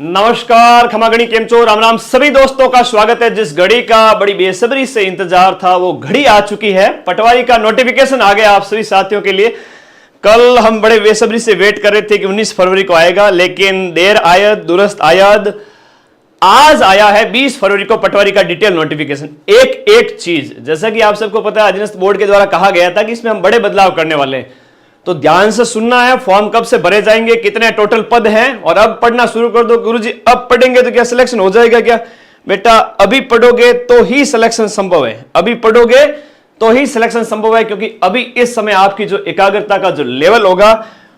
नमस्कार, खमागणी केम चो, राम राम सभी दोस्तों का स्वागत है। जिस घड़ी का बड़ी बेसब्री से इंतजार था वो घड़ी आ चुकी है। पटवारी का नोटिफिकेशन आ गया आप सभी साथियों के लिए। कल हम बड़े बेसब्री से वेट कर रहे थे कि 19 फरवरी को आएगा, लेकिन देर आयद दुरुस्त आयद आज आया है 20 फरवरी को पटवारी का डिटेल नोटिफिकेशन। एक एक चीज, जैसा कि आप सबको पता है, अधीनस्थ बोर्ड के द्वारा कहा गया था कि इसमें हम बड़े बदलाव करने वाले हैं, तो ध्यान से सुनना है। फॉर्म कब से भरे जाएंगे, कितने टोटल पद हैं, और अब पढ़ना शुरू कर दो। गुरुजी अब पढ़ेंगे तो क्या सिलेक्शन हो जाएगा क्या? बेटा अभी पढ़ोगे तो ही सिलेक्शन संभव है, अभी पढ़ोगे तो ही सिलेक्शन संभव है, क्योंकि अभी इस समय आपकी जो एकाग्रता का जो लेवल होगा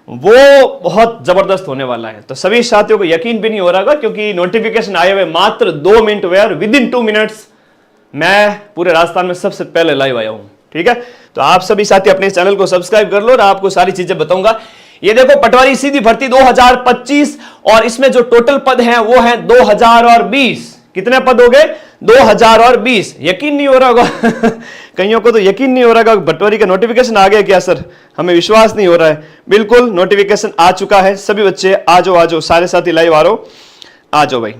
वो बहुत जबरदस्त होने वाला है। तो सभी साथियों को यकीन भी नहीं हो रहा, क्योंकि नोटिफिकेशन आए हुए मात्र 2 मिनट हुए और विद इन 2 मिनट्स मैं पूरे राजस्थान में सबसे पहले लाइव आया हूं। ठीक है, तो आप सभी साथी अपने चैनल को सब्सक्राइब कर लो और आपको सारी चीजें बताऊंगा। ये देखो, पटवारी सीधी भर्ती 2025, और इसमें जो टोटल पद हैं वो हैं 2020। कितने पद हो गए? 2020। यकीन नहीं हो रहा होगा कईयों को तो यकीन नहीं हो रहा होगा, पटवारी का नोटिफिकेशन आ गया क्या सर? हमें विश्वास नहीं हो रहा है। बिल्कुल नोटिफिकेशन आ चुका है। सभी बच्चे आ जाओ, सारे साथी लाइव आ रहो, आ जाओ भाई।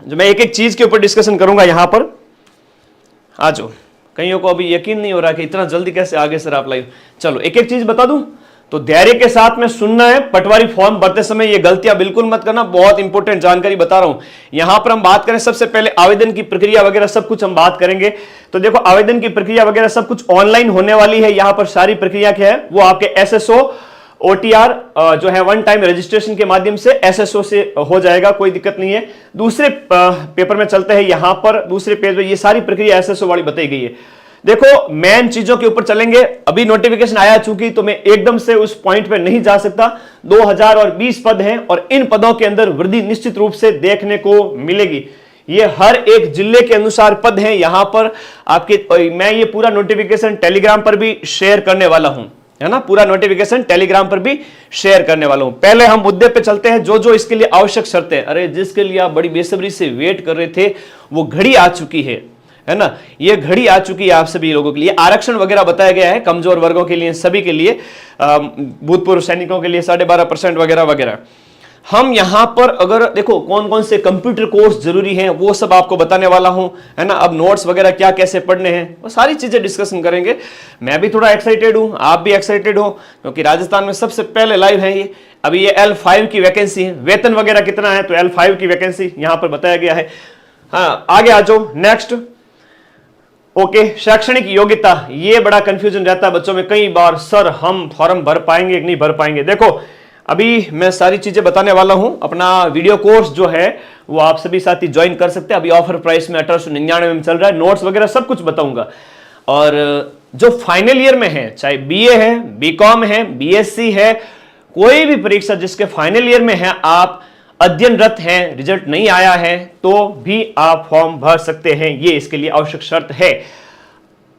जो मैं एक एक चीज के ऊपर डिस्कशन करूंगा यहां पर, आ जाओ। कईयों को अभी यकीन नहीं हो रहा कि इतना जल्दी कैसे आगे सर आप लाइव। चलो एक एक चीज बता दूं, तो धैर्य के साथ में सुनना है। पटवारी फॉर्म भरते समय ये गलतियां बिल्कुल मत करना, बहुत इंपॉर्टेंट जानकारी बता रहा हूं। यहां पर हम बात करें सबसे पहले आवेदन की प्रक्रिया वगैरह सब कुछ हम बात करेंगे। तो देखो, आवेदन की प्रक्रिया वगैरह सब कुछ ऑनलाइन होने वाली है। यहां पर सारी प्रक्रिया क्या है, वो आपके SSO OTR जो है वन टाइम रजिस्ट्रेशन के माध्यम से SSO से हो जाएगा, कोई दिक्कत नहीं है। दूसरे पेपर में चलते हैं, यहां पर दूसरे पेज में ये सारी प्रक्रिया SSO वाली बताई गई है। देखो, मेन चीजों के ऊपर चलेंगे। अभी नोटिफिकेशन आया चूंकि, तो मैं एकदम से उस पॉइंट पे नहीं जा सकता। 2020 पद हैं और इन पदों के अंदर वृद्धि निश्चित रूप से देखने को मिलेगी। ये हर एक जिले के अनुसार पद हैं। यहां पर आपके मैं ये पूरा नोटिफिकेशन टेलीग्राम पर भी शेयर करने वाला हूं, है ना। पूरा नोटिफिकेशन टेलीग्राम पर भी शेयर करने वाला हूं। पहले हम मुद्दे पे चलते हैं, जो जो इसके लिए आवश्यक शर्तें, अरे जिसके लिए आप बड़ी बेसब्री से वेट कर रहे थे, वो घड़ी आ चुकी है ना। ये घड़ी आ चुकी है आप सभी लोगों के लिए। आरक्षण वगैरह बताया गया है कमजोर वर्गों के लिए, सभी के लिए, भूतपूर्व सैनिकों के लिए 12.5% वगैरह वगैरह। हम यहां पर अगर देखो कौन कौन से कंप्यूटर कोर्स जरूरी हैं वो सब आपको बताने वाला हूं, है ना। अब नोट्स वगैरह क्या कैसे पढ़ने हैं वो सारी चीजें डिस्कशन करेंगे। मैं भी थोड़ा एक्साइटेड हूं, आप भी एक्साइटेड हो, क्योंकि राजस्थान में सबसे पहले लाइव है ये। अभी ये L5 की वैकेंसी है। वेतन वगैरह कितना है, तो L5 की वैकेंसी यहां पर बताया गया है। हाँ, आगे आ जाओ, नेक्स्ट। ओके, शैक्षणिक योग्यता, ये बड़ा कंफ्यूजन रहता है बच्चों में कई बार, सर हम फॉर्म भर पाएंगे कि नहीं भर पाएंगे। देखो, अभी मैं सारी चीजें बताने वाला हूं। अपना वीडियो कोर्स जो है वो आप सभी साथी ज्वाइन कर सकते हैं। अभी ऑफर प्राइस में 1899 में चल रहा है। नोट्स वगैरह सब कुछ बताऊंगा। और जो फाइनल ईयर में है, चाहे BA है, BCom है, BSc है, कोई भी परीक्षा जिसके फाइनल ईयर में है, आप अध्ययनरत हैं, रिजल्ट नहीं आया है, तो भी आप फॉर्म भर सकते हैं। ये इसके लिए आवश्यक शर्त है।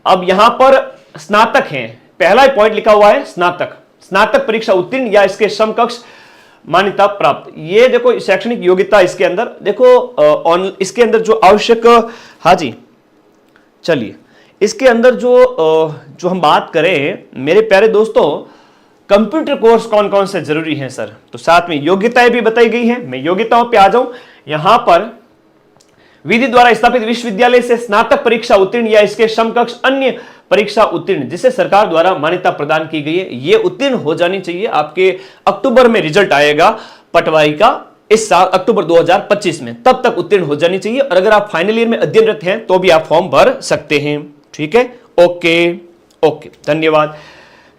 अब यहां पर स्नातक हैं, पहला पॉइंट लिखा हुआ है स्नातक, स्नातक परीक्षा उत्तीर्ण या इसके समकक्ष मान्यता प्राप्त। ये देखो शैक्षणिक योग्यता इसके अंदर देखो, इसके अंदर जो आवश्यक, हाँ जी चलिए, इसके अंदर जो हम बात करें मेरे प्यारे दोस्तों, कंप्यूटर कोर्स कौन कौन से जरूरी हैं सर, तो साथ में योग्यताएं भी बताई गई हैं। मैं योग्यताओं पे आ जाऊं। यहां पर विधि द्वारा स्थापित विश्वविद्यालय से स्नातक परीक्षा उत्तीर्ण या इसके समकक्ष अन्य परीक्षा उत्तीर्ण जिसे सरकार द्वारा मान्यता प्रदान की गई है, ये उत्तीर्ण हो जानी चाहिए। आपके अक्टूबर में रिजल्ट आएगा पटवारी का, इस साल अक्टूबर 2025 में, तब तक उत्तीर्ण हो जानी चाहिए। और अगर आप फाइनल ईयर में अध्ययनरत हैं तो भी आप फॉर्म भर सकते हैं। ठीक है, ओके ओके, धन्यवाद।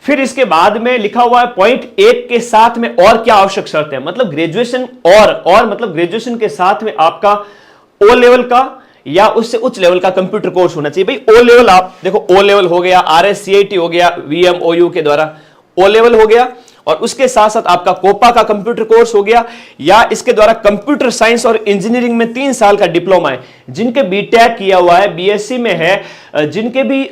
फिर इसके बाद में लिखा हुआ है पॉइंट 1 के साथ में और क्या आवश्यक शर्त है, मतलब ग्रेजुएशन और मतलब ग्रेजुएशन के साथ में आपका O लेवल का या उससे उच्च लेवल का कंप्यूटर कोर्स होना चाहिए। भाई O लेवल, आप देखो O लेवल हो गया, RSCIT हो गया VMOU के द्वारा, O लेवल हो गया, और उसके साथ साथ आपका कोपा का कंप्यूटर कोर्स हो गया, या इसके द्वारा कंप्यूटर साइंस और इंजीनियरिंग में 3 साल का डिप्लोमा है। जिनके BTech किया हुआ है, BSc में है, जिनके भी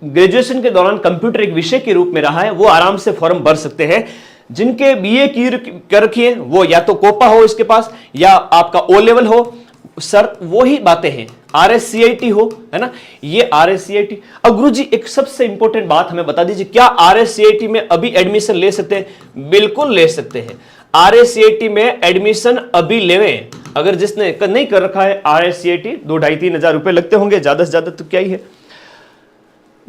ग्रेजुएशन के दौरान कंप्यूटर एक विषय के रूप में रहा है, वो आराम से फॉर्म भर सकते हैं। जिनके BA की कर रखी है, वो या तो कोपा हो इसके पास या आपका O लेवल हो। सर वो ही बातें हैं, RSCIT हो, है ना, ये RSCIT। अब गुरुजी एक सबसे इंपॉर्टेंट बात हमें बता दीजिए, क्या RSCIT में अभी एडमिशन ले सकते हैं? बिल्कुल ले सकते हैं। RSCIT में एडमिशन अभी लेवें। अगर जिसने नहीं कर रखा है RSCIT, 2-2.5-3 हजार रुपए लगते होंगे ज्यादा से ज्यादा, तो क्या ही है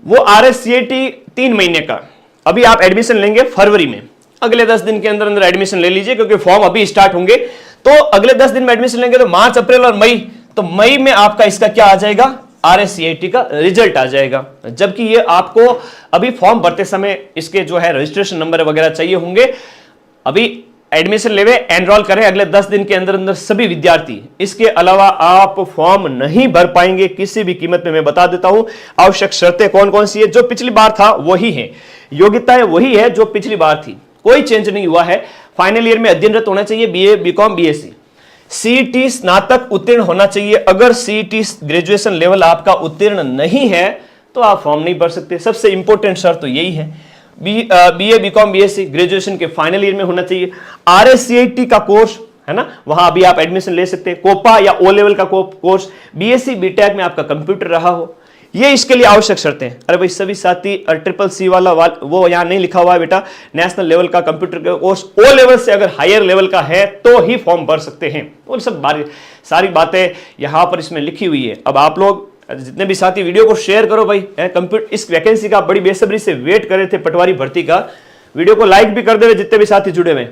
वो। RSCIT 3 महीने का, अभी आप एडमिशन लेंगे फरवरी में, अगले 10 दिन के अंदर अंदर एडमिशन ले लीजिए, क्योंकि फॉर्म अभी स्टार्ट होंगे। तो अगले 10 दिन में एडमिशन लेंगे तो मार्च, अप्रैल और मई, तो मई में आपका इसका क्या आ जाएगा? RSCIT का रिजल्ट आ जाएगा। जबकि ये आपको अभी फॉर्म भरते समय इसके जो है रजिस्ट्रेशन नंबर वगैरह चाहिए होंगे। अभी एडमिशन लेवे, एनरोल करें अगले 10 दिन के अंदर अंदर सभी विद्यार्थी। इसके अलावा आप फॉर्म नहीं भर पाएंगे किसी भी कीमत में। मैं बता देता हूं आवश्यक शर्तें कौन कौन सी है। जो पिछली बार था वही है, योग्यताएं वही है जो पिछली बार थी, कोई चेंज नहीं हुआ है। फाइनल ईयर में अध्ययनरत होना चाहिए, BA, BCom, BSc। CET स्नातक उत्तीर्ण होना चाहिए। अगर CET ग्रेजुएशन लेवल आपका उत्तीर्ण नहीं है तो आप फॉर्म नहीं भर सकते। सबसे इंपॉर्टेंट शर्त तो यही है। BA, BCom, BSc ग्रेजुएशन के फाइनल ईयर में होना चाहिए। RSCIT का कोर्स है ना, वहां अभी आप एडमिशन ले सकते हैं। कोपा या O लेवल का कोर्स, BSc BTech में आपका कंप्यूटर रहा हो, ये इसके लिए आवश्यक शर्तें हैं। अरे भाई सभी साथी CCC वाला वो यहां नहीं लिखा हुआ है बेटा, नेशनल लेवल का कंप्यूटर का कोर्स O लेवल से अगर हायर लेवल का है तो ही फॉर्म भर सकते हैं। और सब सारी बातें यहां पर इसमें लिखी हुई है। अब आप लोग जितने भी साथी वीडियो को शेयर करो भाई। कंप्यूटर इस वैकेंसी का बड़ी बेसब्री से वेट कर रहे थे, पटवारी भर्ती का। वीडियो को लाइक भी कर दे जितने भी साथी जुड़े हुए।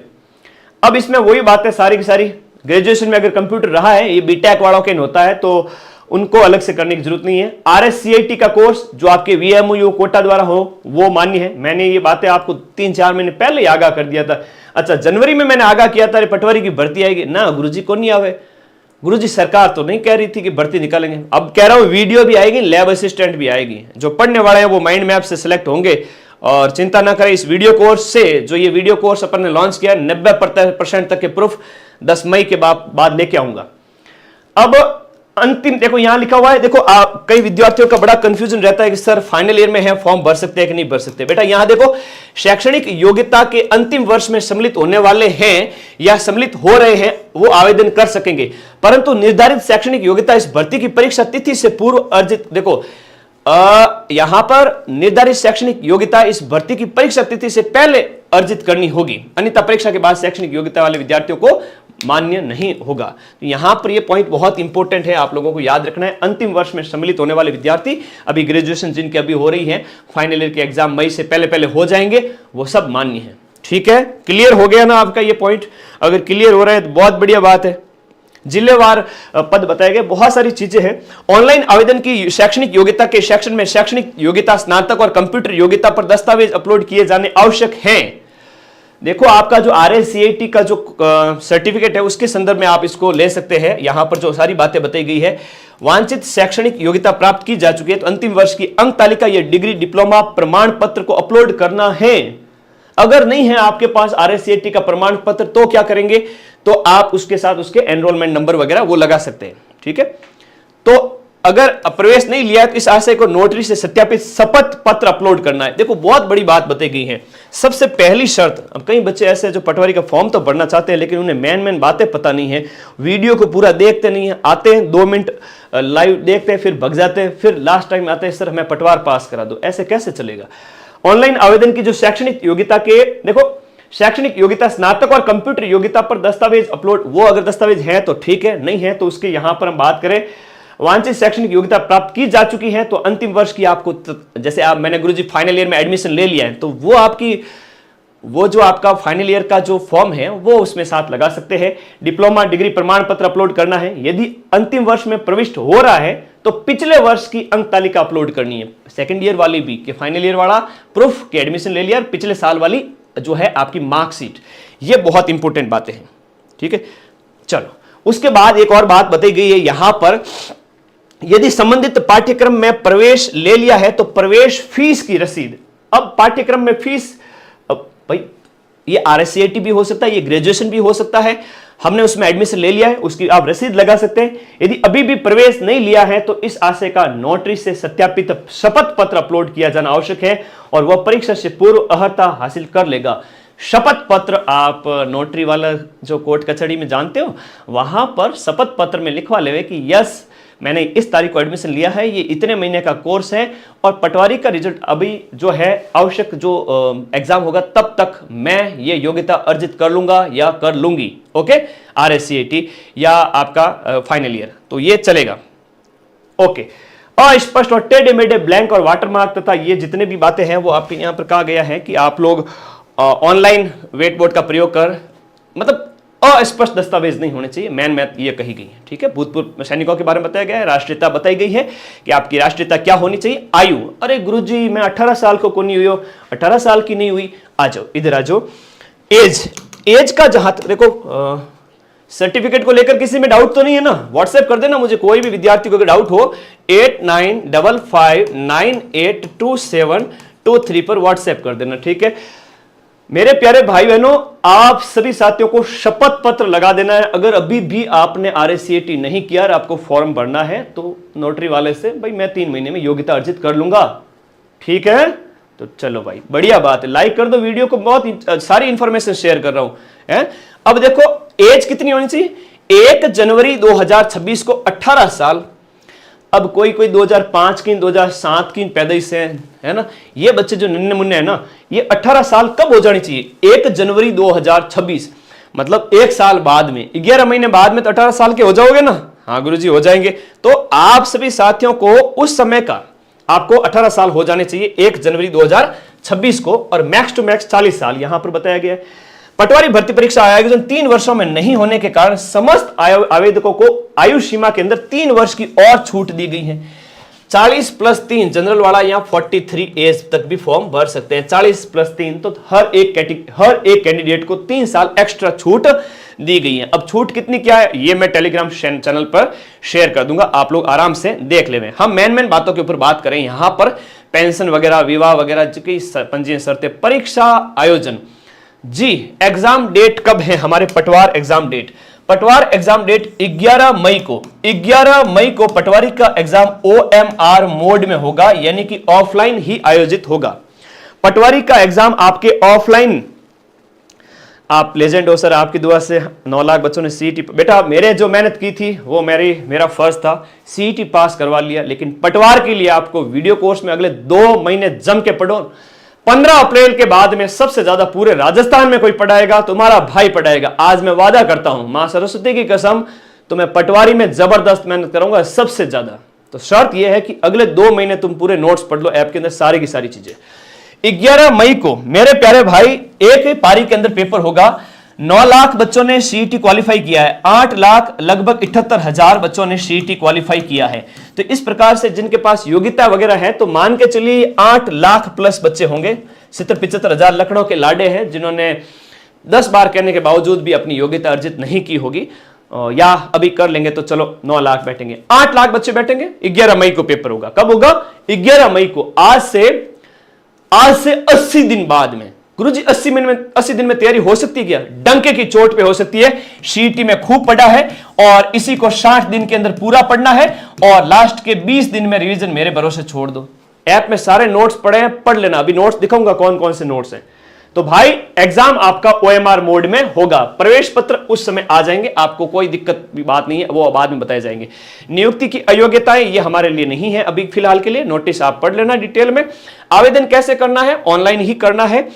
अब इसमें वही बातें सारी की सारी, ग्रेजुएशन में अगर कंप्यूटर रहा है, ये BTech वालों के होता है तो उनको अलग से करने की जरूरत नहीं है। RSCIT का कोर्स जो आपके VMU कोटा द्वारा हो वो मान्य है। मैंने ये बातें आपको 3-4 महीने पहले ही आगाह कर दिया था। अच्छा, जनवरी में मैंने आगाह किया था पटवारी की भर्ती आएगी ना, गुरुजी को नहीं आवे। गुरुजी सरकार तो नहीं कह रही थी कि भर्ती निकालेंगे। अब कह रहा हूं वीडियो भी आएगी, लैब असिस्टेंट भी आएगी। जो पढ़ने वाले हैं वो माइंड मैप से सिलेक्ट होंगे। और चिंता ना करें, इस वीडियो कोर्स से, जो ये वीडियो कोर्स अपन ने लॉन्च किया, 90% तक के प्रूफ 10 मई के बाद लेके आऊंगा। अब अंतिम देखो यहां लिखा हुआ है, देखो कई विद्यार्थियों का बड़ा कंफ्यूजन रहता है कि सर फाइनल ईयर में है, फॉर्म भर सकते हैं कि नहीं भर सकते। बेटा यहां देखो, शैक्षणिक योग्यता के अंतिम वर्ष में सम्मिलित होने वाले हैं या सम्मिलित हो रहे हैं वो आवेदन कर सकेंगे, परंतु निर्धारित शैक्षणिक योग्यता इस भर्ती की परीक्षा तिथि से पूर्व अर्जित, देखो यहां पर निर्धारित शैक्षणिक योग्यता इस भर्ती की परीक्षा तिथि से पहले अर्जित करनी होगी, अन्यथा परीक्षा के बाद शैक्षणिक योग्यता वाले विद्यार्थियों को मान्य नहीं होगा। तो यहां पर यह पॉइंट बहुत इंपॉर्टेंट है, आप लोगों को याद रखना है। अंतिम वर्ष में सम्मिलित होने वाले विद्यार्थी, अभी ग्रेजुएशन जिनकी अभी हो रही है, फाइनल ईयर के एग्जाम मई से पहले पहले हो जाएंगे, वो सब मान्य है। ठीक है, क्लियर हो गया ना आपका ये पॉइंट? अगर क्लियर हो रहा है तो बहुत बढ़िया बात है। जिलेवार पद बताए गए, बहुत सारी चीजें हैं। ऑनलाइन आवेदन की शैक्षणिक योग्यता के सेक्शन में शैक्षणिक योग्यता, स्नातक और कंप्यूटर योग्यता पर दस्तावेज अपलोड किए जाने आवश्यक हैं। देखो आपका जो RSCIT का जो सर्टिफिकेट है उसके संदर्भ में आप इसको ले सकते हैं। यहां पर जो सारी बातें बताई गई है, वांछित शैक्षणिक योग्यता प्राप्त की जा चुकी है तो अंतिम वर्ष की अंक तालिका या डिग्री, डिप्लोमा, प्रमाण पत्र को अपलोड करना है। अगर नहीं है आपके पास RSCIT का प्रमाण पत्र तो क्या करेंगे, तो आप उसके साथ उसके एनरोलमेंट नंबर वगैरह वो लगा सकते हैं। ठीक है, तो अगर प्रवेश नहीं लिया तो इस आशय को नोटरी से सत्यापित शपथ पत्र अपलोड करना है। देखो बहुत बड़ी बात बताई गई है। सबसे पहली शर्त, अब कई बच्चे ऐसे जो पटवारी का फॉर्म तो भरना चाहते हैं लेकिन उन्हें मेन बातें पता नहीं है, वीडियो को पूरा देखते नहीं है, आते हैं 2 मिनट लाइव देखते हैं फिर भग जाते हैं, फिर लास्ट टाइम आते हैं सर हमें पटवार पास करा दो। ऐसे कैसे चलेगा? ऑनलाइन आवेदन की जो शैक्षणिक योग्यता के, देखो शैक्षणिक योग्यता, स्नातक और कंप्यूटर योग्यता पर दस्तावेज अपलोड, वो अगर दस्तावेज है तो ठीक है, नहीं है तो उसके यहां पर हम बात करें वांछित शैक्षणिक योग्यता प्राप्त की जा चुकी है तो अंतिम वर्ष की आपको, जैसे आप मैंने गुरुजी फाइनल ईयर में एडमिशन ले लिया है तो वो आपकी, वो जो आपका फाइनल ईयर का जो फॉर्म है वो उसमें साथ लगा सकते हैं। डिप्लोमा, डिग्री, प्रमाण पत्र अपलोड करना है। यदि अंतिम वर्ष में प्रविष्ट हो रहा है तो पिछले वर्ष की अंक तालिका अपलोड करनी है। सेकेंड ईयर वाली भी कि फाइनल ईयर वाला प्रूफ के एडमिशन ले लिया, पिछले साल वाली जो है आपकी मार्कशीट, ये बहुत इंपॉर्टेंट बातें हैं। ठीक है, चलो उसके बाद एक और बात बताई गई है यहां पर, यदि संबंधित पाठ्यक्रम में प्रवेश ले लिया है तो प्रवेश फीस की रसीद। अब पाठ्यक्रम में फीस, अब भाई ये RSCIT भी हो सकता है, ये ग्रेजुएशन भी हो सकता है, हमने उसमें एडमिशन ले लिया है, उसकी आप रसीद लगा सकते हैं। यदि अभी भी प्रवेश नहीं लिया है तो इस आशय का नोटरी से सत्यापित शपथ पत्र अपलोड किया जाना आवश्यक है और वह परीक्षा से पूर्व अर्हता हासिल कर लेगा। शपथ पत्र आप नोटरी वाला जो कोर्ट कचहरी में जानते हो, वहां पर शपथ पत्र में लिखवा लेवे कि यस मैंने इस तारीख को एडमिशन लिया है, ये इतने महीने का कोर्स है और पटवारी का रिजल्ट अभी जो है आवश्यक जो एग्जाम होगा तब तक मैं ये योग्यता अर्जित कर लूंगा या कर लूंगी। ओके, RSCET या आपका फाइनल ईयर, तो ये चलेगा। ओके, अस्पष्ट और टेढ़े मेढ़े ब्लैंक और वाटरमार्क तथा ये जितने भी बातें हैं वो आपके यहाँ पर कहा गया है कि आप लोग ऑनलाइन वेट बोर्ड का प्रयोग कर, मतलब अस्पष्ट दस्तावेज नहीं होने चाहिए, मैन मैथ ये कही गई है। ठीक है, भूतपूर्व सैनिकों के बारे में बताया गया है, राष्ट्रीयता बताई गई है कि आपकी राष्ट्रीयता क्या होनी चाहिए। आयु, अरे गुरुजी मैं 18 साल को नहीं हुई हो, 18 साल की नहीं हुई, आ जाओ इधर आ जाओ। एज का जहां देखो सर्टिफिकेट को लेकर किसी में डाउट तो नहीं है ना, व्हाट्सएप कर देना मुझे, कोई भी विद्यार्थी को अगर डाउट हो 8955982723 पर व्हाट्सएप कर देना। ठीक है मेरे प्यारे भाई बहनों, आप सभी साथियों को शपथ पत्र लगा देना है। अगर अभी भी आपने RSCET नहीं किया और आपको फॉर्म भरना है तो नोटरी वाले से भाई मैं 3 महीने में योग्यता अर्जित कर लूंगा। ठीक है, तो चलो भाई बढ़िया बात है, लाइक कर दो वीडियो को, बहुत सारी इंफॉर्मेशन शेयर कर रहा हूं है। अब देखो एज कितनी होनी चाहिए, 1 जनवरी 2026 को 18 साल। अब कोई 2005 की 2007 की पैदाइश है ना, ये बच्चे जो नन्हे मुन्ने है ना, ये 18 साल कब हो जानी चाहिए, 1 जनवरी 2026, मतलब 1 साल बाद में, 11 महीने बाद में तो 18 साल के हो जाओगे ना। हाँ गुरुजी हो जाएंगे। तो आप सभी साथियों को उस समय का आपको 18 साल हो जाने चाहिए 1 जनवरी 2026 को, और मैक्स टू मैक्स 40 साल यहां पर बताया गया है। पटवारी भर्ती परीक्षा आयोजन 3 वर्षों में नहीं होने के कारण समस्त आवेदकों को आयु सीमा के अंदर 3 वर्ष की और छूट दी गई है। 40+3 जनरल वाला यहां 43 एज तक भी फॉर्म भर सकते हैं। 40+3 तो हर एक कैंडिडेट को 3 साल एक्स्ट्रा छूट दी गई है। अब छूट कितनी क्या है ये मैं टेलीग्राम चैनल पर शेयर कर दूंगा, आप लोग आराम से देख लेंगे। हम मेन बातों के ऊपर बात करें, यहां पर पेंशन वगैरह, विवाह वगैरह की पंजीयन शर्तें, परीक्षा आयोजन जी, एग्जाम डेट कब है हमारे पटवार एग्जाम डेट। पटवार एग्जाम डेट 11 मई को पटवारी का एग्जाम OMR मोड में होगा, यानी कि ऑफलाइन ही आयोजित होगा। पटवारी का एग्जाम आपके ऑफलाइन, आप लेजेंड हो सर, आपकी दुआ से 9 लाख बच्चों ने CET, बेटा मेरे जो मेहनत की थी वो मेरा फर्ज था, CET पास करवा लिया। लेकिन पटवार के लिए आपको वीडियो कोर्स में अगले 2 महीने जम के पढ़ो। 15 अप्रैल के बाद में सबसे ज्यादा पूरे राजस्थान में कोई पढ़ाएगा, तुम्हारा भाई पढ़ाएगा। आज मैं वादा करता हूं मां सरस्वती की कसम, तो मैं पटवारी में जबरदस्त मेहनत करूंगा सबसे ज्यादा। तो शर्त यह है कि अगले 2 महीने तुम पूरे नोट्स पढ़ लो, ऐप के अंदर सारी की सारी चीजें। 11 मई को मेरे प्यारे भाई एक पारी के अंदर पेपर होगा। 9 लाख बच्चों ने CET क्वालिफाई किया है, 8 लाख लगभग 78,000 बच्चों ने CET क्वालिफाई किया है। तो इस प्रकार से जिनके पास योग्यता वगैरह है, तो मान के चलिए 8 लाख प्लस बच्चे होंगे। 75,000 लखनऊ के लाडे हैं जिन्होंने 10 बार कहने के बावजूद भी अपनी योग्यता अर्जित नहीं की होगी, या अभी कर लेंगे तो चलो 9 लाख बैठेंगे, 8 लाख बच्चे बैठेंगे। 11 मई को पेपर होगा। कब होगा? 11 मई को। आज से 80 दिन बाद में। गुरुजी 80 दिन में तैयारी हो सकती है क्या? डंके की चोट पे हो सकती है। CET में खूब पढ़ा है और इसी को 60 दिन के अंदर पूरा पढ़ना है, और लास्ट के 20 दिन में रिवीजन मेरे भरोसे छोड़ दो। ऐप में सारे नोट्स पढ़े हैं, पढ़ लेना। अभी नोट्स दिखाऊंगा कौन कौन से नोट्स हैं। तो भाई एग्जाम आपका OMR मोड में होगा। प्रवेश पत्र उस समय आ जाएंगे, आपको कोई दिक्कत भी बात नहीं है, वो बाद में बताए जाएंगे। नियुक्ति की अयोग्यताएं ये हमारे लिए नहीं है अभी फिलहाल के लिए। नोटिस आप पढ़ लेना डिटेल में। आवेदन कैसे करना है? ऑनलाइन ही करना है।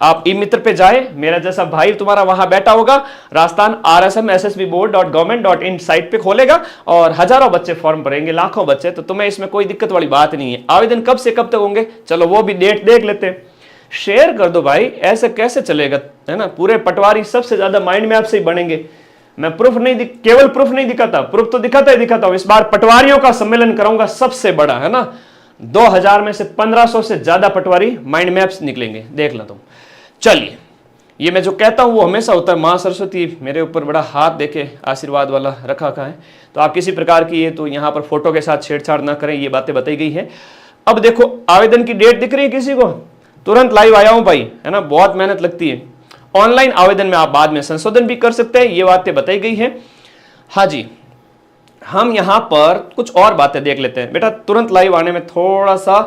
आप ई-मित्र पे जाए, मेरा जैसा भाई तुम्हारा वहां बैठा होगा, राजस्थान rsmssbboard.government.in साइट पे खोलेगा और हजारों बच्चे फॉर्म भरेंगे, लाखों बच्चे। तो तुम्हें इसमें कोई दिक्कत वाली बात नहीं है। आवेदन कब से कब तक होंगे, चलो वो भी डेट देख लेते हैं। शेयर कर दो भाई, ऐसे कैसे चलेगा, है ना। पूरे पटवारी सबसे ज्यादा माइंड मैप से ही बनेंगे। मैं प्रूफ नहीं केवल प्रूफ नहीं दिखाता, प्रूफ तो दिखाता ही दिखाता हूं। इस बार पटवारियों का सम्मेलन कराऊंगा सबसे बड़ा, है ना। 2000 में से 1500 से ज्यादा पटवारी माइंड मैप्स निकलेंगे, देख लो तुम। चलिए, ये मैं जो कहता हूं वो हमेशा होता है। मां सरस्वती मेरे ऊपर बड़ा हाथ देके आशीर्वाद वाला रखा है। तो आप किसी प्रकार की ये तो यहां पर फोटो के साथ छेड़छाड़ ना करें, ये बातें बताई गई है। अब देखो आवेदन की डेट दिख रही है किसी को? तुरंत लाइव आया हूं भाई, है ना। बहुत मेहनत लगती है। ऑनलाइन आवेदन में आप बाद में संशोधन भी कर सकते हैं, ये बातें बताई गई है। हाँ जी, हम यहां पर कुछ और बातें देख लेते हैं। बेटा तुरंत लाइव आने में थोड़ा सा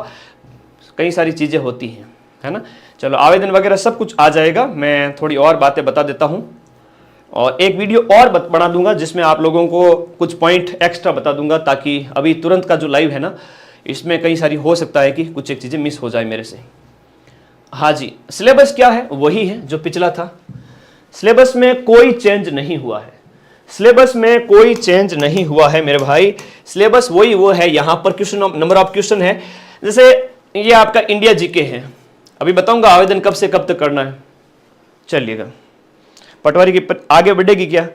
कई सारी चीजें होती हैं, है ना। चलो आवेदन वगैरह सब कुछ आ जाएगा। मैं थोड़ी और बातें बता देता हूं। और एक वीडियो और बना दूंगा जिसमें आप लोगों को कुछ पॉइंट एक्स्ट्रा बता दूंगा, ताकि अभी तुरंत का जो लाइव है ना, इसमें कई सारी हो सकता है कि कुछ एक चीज़ें मिस हो जाए मेरे से। हाँ जी, सिलेबस क्या है? वही है जो पिछला था। सिलेबस में कोई चेंज नहीं हुआ है, सिलेबस में कोई चेंज नहीं हुआ है मेरे भाई। सिलेबस वही वो है। यहाँ पर क्वेश्चन, नंबर ऑफ क्वेश्चन है। जैसे ये आपका इंडिया जीके है, अभी बताऊंगा आवेदन कब से कब तक करना है। चलिएगा, पटवारी की आगे बढ़ेगी क्या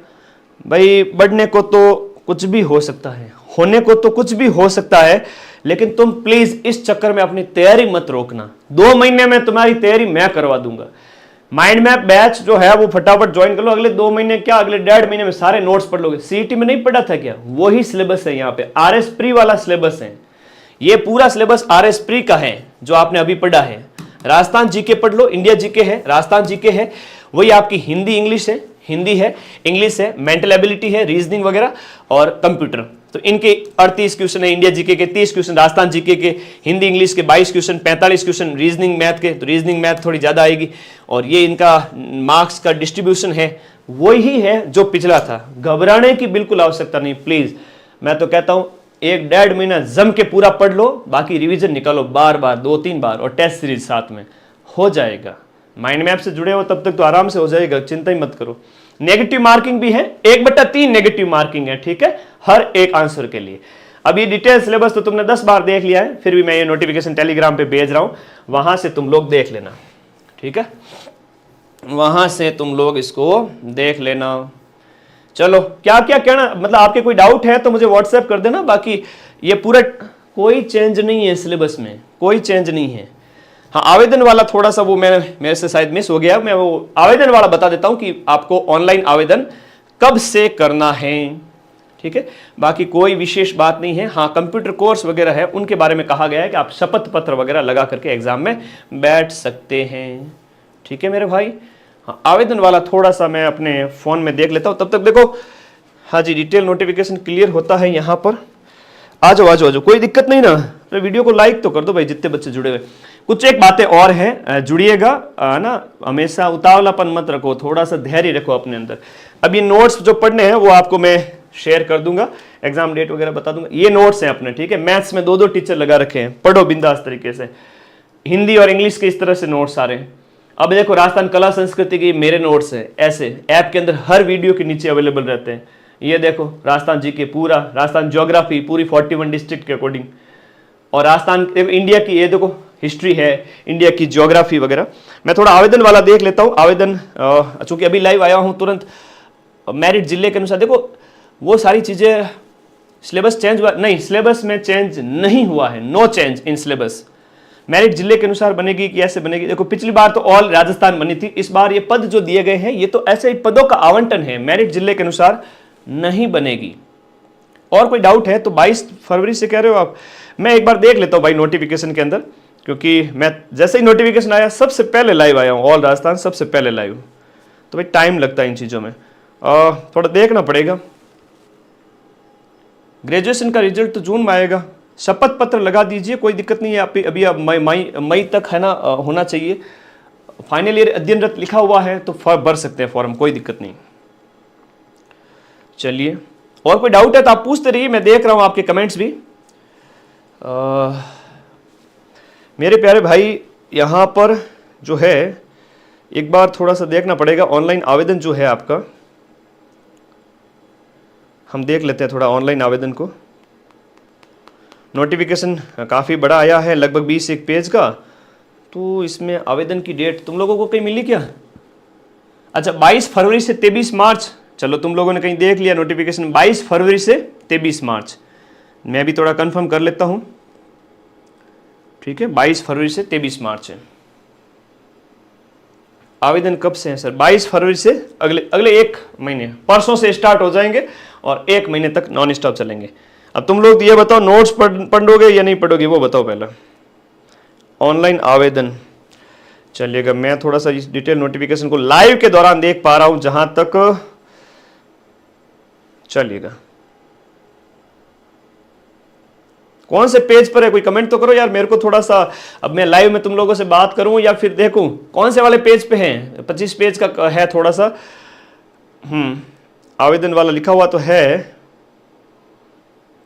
भाई? बढ़ने को तो कुछ भी हो सकता है, होने को तो कुछ भी हो सकता है, लेकिन तुम प्लीज इस चक्कर में अपनी तैयारी मत रोकना। 2 महीने में तुम्हारी तैयारी मैं करवा दूंगा। माइंड मैप बैच जो है वो फटाफट ज्वाइन कर लो। अगले 2 महीने क्या, अगले 1.5 महीने में सारे नोट्स पढ़ लोगे। सीईटी में नहीं पढ़ा था क्या? वही सिलेबस है यहाँ पे, आरएस प्री वाला सिलेबस है। ये पूरा सिलेबस आरएस प्री का है जो आपने अभी पढ़ा है। राजस्थान जीके पढ़ लो, इंडिया जीके है, राजस्थान जीके है, वही आपकी हिंदी इंग्लिश है, हिंदी है, इंग्लिश है, मेंटल एबिलिटी है, रीजनिंग वगैरह और कंप्यूटर। तो इनके 38 क्वेश्चन है, इंडिया जीके के 30 क्वेश्चन, राजस्थान जीके के, हिंदी इंग्लिश के 22 क्वेश्चन, 45 क्वेश्चन रीजनिंग मैथ के, तो रीजनिंग मैथ थोड़ी ज्यादा आएगी। और ये इनका मार्क्स का डिस्ट्रीब्यूशन है, वही है जो पिछला था। घबराने की बिल्कुल आवश्यकता नहीं, प्लीज। मैं तो कहता हूं 1-1.5 महीना जम के पूरा पढ़ लो, बाकी रिवीजन निकालो बार बार, 2-3 बार, और टेस्ट सीरीज साथ में हो जाएगा। माइंड मैप से जुड़े हो तब तक तो आराम से हो जाएगा, चिंता ही मत करो। नेगेटिव मार्किंग भी है, 1/3 नेगेटिव मार्किंग है, ठीक है, हर एक आंसर के लिए। अब ये डिटेल सिलेबस तो तुमने 10 बार देख लिया है, फिर भी मैं ये नोटिफिकेशन टेलीग्राम पे भेज रहा हूं, वहां से तुम लोग देख लेना, ठीक है, वहां से तुम लोग इसको देख लेना। चलो, क्या क्या कहना, मतलब आपके कोई डाउट है तो मुझे व्हाट्सएप कर देना। बाकी ये पूरा कोई चेंज नहीं है सिलेबस में, कोई चेंज नहीं है। हाँ, आवेदन वाला थोड़ा सा वो मेरे से शायद मिस हो गया। मैं वो आवेदन वाला बता देता हूं कि आपको ऑनलाइन आवेदन कब से करना है, ठीक है। बाकी कोई विशेष बात नहीं है। हाँ, कंप्यूटर कोर्स वगैरह है, उनके बारे में कहा गया है कि आप शपथ पत्र वगैरह लगा करके एग्जाम में बैठ सकते हैं, ठीक है मेरे भाई। हाँ, आवेदन वाला थोड़ा सा मैं अपने फोन में देख लेता हूं, तब तक देखो। हाँ जी, डिटेल नोटिफिकेशन क्लियर होता है यहाँ पर। आ जाओ आ जाओ आ जाओ, कोई दिक्कत नहीं ना। तो वीडियो को लाइक तो कर दो भाई, जितने बच्चे जुड़े हुए। कुछ एक बातें और हैं, जुड़िएगा ना, हमेशा उतावलापन मत रखो, थोड़ा सा धैर्य रखो अपने अंदर। अब ये नोट्स जो पढ़ने हैं वो आपको मैं शेयर कर दूंगा, एग्जाम डेट वगैरह बता दूंगा। ये नोट्स हैं अपने, ठीक है। मैथ्स में 2-2 टीचर लगा रखे हैं, पढ़ो बिंदास तरीके से। हिंदी और इंग्लिश के इस तरह से नोट्स आ रहे हैं। अब देखो, राजस्थान कला संस्कृति की मेरे नोट्स है, ऐसे ऐप के अंदर हर वीडियो के नीचे अवेलेबल रहते हैं। ये देखो, राजस्थान जी के पूरा, राजस्थान ज्योग्राफी पूरी 41 डिस्ट्रिक्ट के अकॉर्डिंग, और राजस्थान इंडिया की ये देखो हिस्ट्री है, इंडिया की ज्योग्राफी वगैरह। मैं थोड़ा आवेदन वाला देख लेता हूँ। आवेदन चूंकि अभी लाइव आया हूँ तुरंत, मेरिट जिले के अनुसार देखो वो सारी चीजें। सिलेबस चेंज हुआ नहीं, सिलेबस में चेंज नहीं हुआ है, no change in syllabus. Merit जिले के अनुसार बनेगी कि ऐसे बनेगी? देखो, पिछली बार तो ऑल राजस्थान बनी थी, इस बार ये पद जो दिए गए हैं ये तो ऐसे ही पदों का आवंटन है, मेरिट जिले के अनुसार नहीं बनेगी। और कोई डाउट है तो 22 फरवरी से कह रहे हो आप? मैं एक बार देख लेता हूं भाई नोटिफिकेशन के अंदर, क्योंकि मैं जैसे ही नोटिफिकेशन आया सबसे पहले लाइव आया हूं, ऑल राजस्थान सबसे पहले लाइव, तो भाई टाइम लगता है इन चीजों में, थोड़ा देखना पड़ेगा। ग्रेजुएशन का रिजल्ट तो जून में आएगा। शपथ पत्र लगा दीजिए, कोई दिक्कत नहीं है। अभी अब मई तक है ना, होना चाहिए। फाइनल ईयर अध्ययनरत लिखा हुआ है तो भर सकते हैं फॉर्म, कोई दिक्कत नहीं। चलिए, और कोई डाउट है तो आप पूछते रहिए, मैं देख रहा हूं आपके कमेंट्स भी। मेरे प्यारे भाई, यहां पर जो है एक बार थोड़ा सा देखना पड़ेगा। ऑनलाइन आवेदन जो है आपका, हम देख लेते हैं थोड़ा ऑनलाइन आवेदन को। नोटिफिकेशन काफ़ी बड़ा आया है, लगभग 20 पेज का। तो इसमें आवेदन की डेट तुम लोगों को कहीं मिली क्या? अच्छा, 22 फरवरी से 23 मार्च। चलो, तुम लोगों ने कहीं देख लिया नोटिफिकेशन, 22 फरवरी से 23 मार्च। मैं भी थोड़ा कंफर्म कर लेता हूं, ठीक है। 22 फरवरी से 23 मार्च है। आवेदन कब से है सर? 22 फरवरी से अगले 1 महीने, परसों से स्टार्ट हो जाएंगे और 1 महीने तक नॉन स्टॉप चलेंगे। अब तुम लोग ये बताओ, नोट्स पढ़ोगे या नहीं पढ़ोगे, वो बताओ पहले। ऑनलाइन आवेदन, चलिएगा, मैं थोड़ा सा इस डिटेल नोटिफिकेशन को लाइव के दौरान देख पा रहा हूं जहां तक। चलिएगा, कौन से पेज पर है, कोई कमेंट तो करो यार मेरे को थोड़ा सा। अब मैं लाइव में तुम लोगों से बात करूं या फिर देखूं कौन से वाले पेज पे हैं? 25 पेज का है थोड़ा सा। आवेदन वाला लिखा हुआ तो है,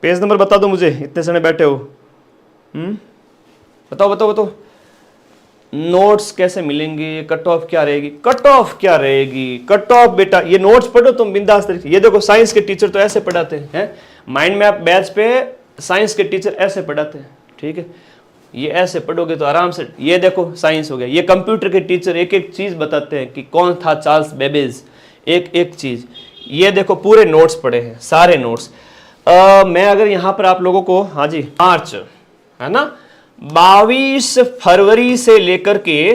पेज नंबर बता दो मुझे, इतने समय बैठे हो। बताओ बताओ बताओ। नोट्स कैसे मिलेंगे, कट ऑफ क्या रहेगी, कट ऑफ क्या रहेगी, कट ऑफ बेटा ये नोट्स पढ़ो तुम बिंदास तरीके। ये देखो साइंस के टीचर तो ऐसे पढ़ाते हैं, माइंड मैप बैच पे साइंस के टीचर ऐसे पढ़ाते हैं, ठीक है। ये ऐसे पढ़ोगे तो आराम से, ये देखो साइंस हो गया। ये कंप्यूटर के टीचर एक एक चीज बताते हैं कि कौन था चार्ल्स बेबेज, एक एक चीज। ये देखो पूरे नोट्स पढ़े हैं, सारे नोट्स। मैं अगर यहां पर आप लोगों को, हाँ जी, मार्च है ना, 22 फरवरी से लेकर के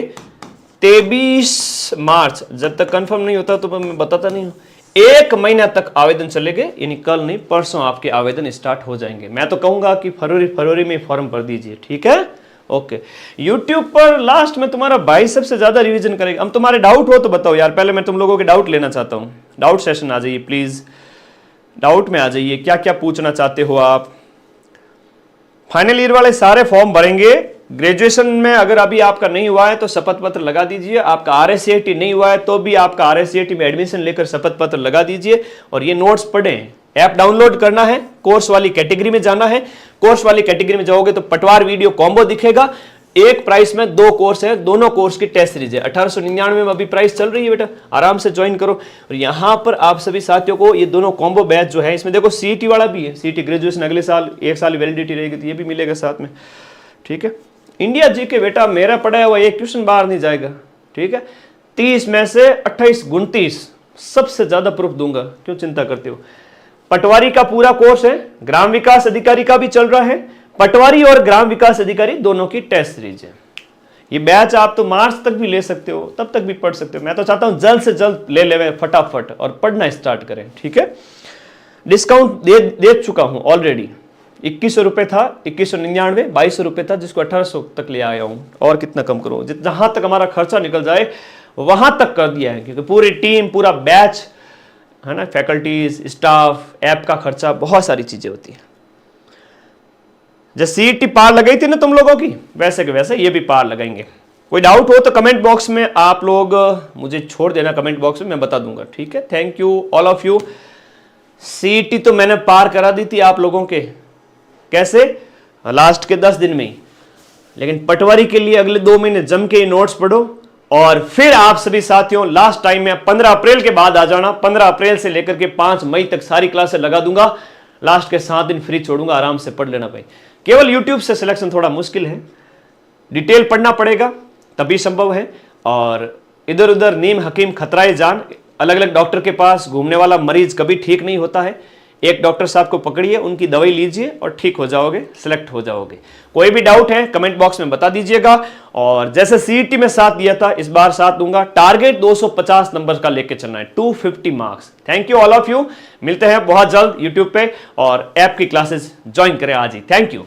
23 मार्च, जब तक कंफर्म नहीं होता तो मैं बताता नहीं हूं, 1 महीना तक आवेदन चलेंगे। यानी कल नहीं परसों आपके आवेदन स्टार्ट हो जाएंगे। मैं तो कहूंगा कि फरवरी में फॉर्म भर दीजिए, ठीक है। ओके, यूट्यूब पर लास्ट में तुम्हारा भाई सबसे ज्यादा रिवीजन करेगा। अब तुम्हारे डाउट हो तो बताओ यार, पहले मैं तुम लोगों के डाउट लेना चाहता हूं। डाउट सेशन आ जाइए प्लीज, डाउट में आ जाइए, क्या क्या पूछना चाहते हो आप। फाइनल ईयर वाले सारे फॉर्म भरेंगे। ग्रेजुएशन में अगर अभी आपका नहीं हुआ है तो शपथ पत्र लगा दीजिए। आपका RSCET नहीं हुआ है तो भी आपका RSCET में एडमिशन लेकर शपथ पत्र लगा दीजिए। और ये नोट्स पढ़ें, ऐप डाउनलोड करना है, कोर्स वाली कैटेगरी में जाना है। कोर्स वाली कैटेगरी में जाओगे तो पटवार वीडियो कॉम्बो दिखेगा। एक प्राइस में 2 कोर्स है, दोनों कोर्स की टेस्ट सीरीज है। 1899 में अभी प्राइस चल रही है बेटा, आराम से ज्वाइन करो। और यहां पर आप सभी साथियों को ये दोनों कॉम्बो बैच जो है, इसमें देखो CET वाला भी है। CET ग्रेजुएशन अगले साल 1 साल वैलिडिटी रहेगी तो ये भी मिलेगा साथ में, ठीक है। इंडिया जीके बेटा मेरा पढ़ाया हुआ एक ट्यूशन बाहर नहीं जाएगा, ठीक है। 30 में से 28 29 सबसे ज्यादा प्रूफ दूंगा, क्यों चिंता करते हो। पटवारी का पूरा कोर्स है, ग्राम विकास अधिकारी का भी चल रहा है। पटवारी और ग्राम विकास अधिकारी दोनों की टेस्ट सीरीज है। ये बैच आप तो मार्च तक भी ले सकते हो, तब तक भी पढ़ सकते हो। मैं तो चाहता हूं जल्द से जल्द ले लेवे फटाफट और पढ़ना स्टार्ट करें, ठीक है। डिस्काउंट दे चुका हूं ऑलरेडी। 2100 रुपए था, 2199, 2200 रुपए था, जिसको 1800 तक ले आया हूं। और कितना कम करो, जहां तक हमारा खर्चा निकल जाए वहां तक कर दिया है, क्योंकि पूरी टीम पूरा बैच है ना, फैकल्टीज, स्टाफ, ऐप का खर्चा, बहुत सारी चीजें होती है। जैसे CET पार लगाई थी ना तुम लोगों की, वैसे के वैसे ये भी पार लगाएंगे। कोई डाउट हो तो कमेंट बॉक्स में आप लोग मुझे छोड़ देना, कमेंट बॉक्स में मैं बता दूंगा, ठीक है। Thank you all of you. CET तो मैंने पार करा दी थी आप लोगों के, कैसे, लास्ट के 10 दिन में ही। लेकिन पटवारी के लिए अगले 2 महीने जम के नोट्स पढ़ो और फिर आप सभी साथियों लास्ट टाइम में 15 अप्रैल के बाद आ जाना। 15 अप्रैल से लेकर के 5 मई तक सारी क्लासें लगा दूंगा। लास्ट के 7 दिन फ्री छोड़ूंगा, आराम से पढ़ लेना भाई। केवल YouTube से सिलेक्शन थोड़ा मुश्किल है, डिटेल पढ़ना पड़ेगा तभी संभव है। और इधर उधर नीम हकीम खतराए जान, अलग अलग डॉक्टर के पास घूमने वाला मरीज कभी ठीक नहीं होता है। एक डॉक्टर साहब को पकड़िए, उनकी दवाई लीजिए और ठीक हो जाओगे, सिलेक्ट हो जाओगे। कोई भी डाउट है कमेंट बॉक्स में बता दीजिएगा। और जैसे CET में साथ दिया था इस बार साथ दूंगा। टारगेट 250 नंबर का लेके चलना है, 250 marks. Thank you all of you. मिलते हैं बहुत जल्द यूट्यूब पे और ऐप की क्लासेस ज्वाइन करें आज ही। Thank you.